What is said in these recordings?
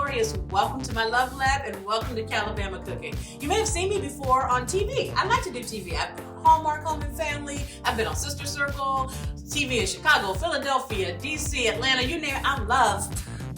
Lorious. Welcome to my Love Lab and welcome to Calibama Cooking. You may have seen me before on TV. I like to do TV. I've been on Hallmark Home and Family. I've been on Sister Circle, TV in Chicago, Philadelphia, DC, Atlanta, you name it. I love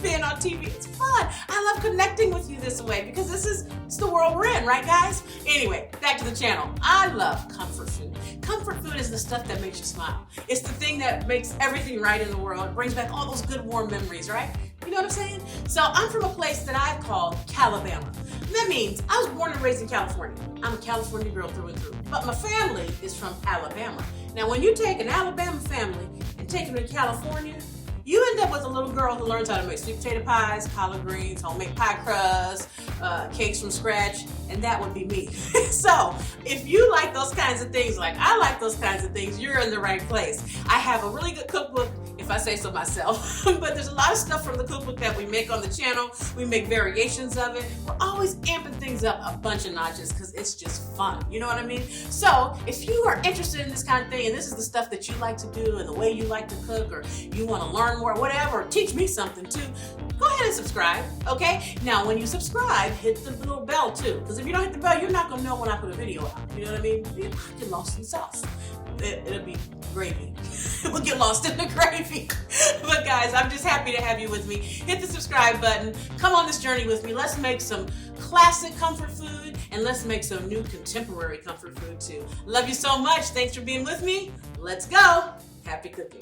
being on TV. It's fun. I love connecting with you this way because it's the world we're in, right guys? Anyway, back to the channel. I love comfort food. Comfort food is the stuff that makes you smile. It's the thing that makes everything right in the world. It brings back all those good warm memories, right? You know what I'm saying? So I'm from a place that I call Calibama. That means I was born and raised in California. I'm a California girl through and through. But my family is from Alabama. Now when you take an Alabama family and take them to California, you end up with a little girl who learns how to make sweet potato pies, collard greens, homemade pie crust, cakes from scratch, and that would be me. So if you like those kinds of things, like I like those kinds of things, you're in the right place. I have a really good cookbook, if I say so myself, but there's a lot of stuff from the cookbook that we make on the channel. We make variations of it. We're always amping things up a bunch of notches because it's just fun. You know what I mean? So if you are interested in this kind of thing, and this is the stuff that you like to do and the way you like to cook, or you want to learn more, whatever, teach me something too, go ahead and subscribe, okay? Now, when you subscribe, hit the little bell too, because if you don't hit the bell, you're not gonna know when I put a video out. You know what I mean? You get lost in sauce. It'll be gravy. We'll get lost in the gravy. But guys, I'm just happy to have you with me. Hit the subscribe button. Come on this journey with me. Let's make some classic comfort food, and let's make some new contemporary comfort food too. Love you so much. Thanks for being with me. Let's go. Happy cooking.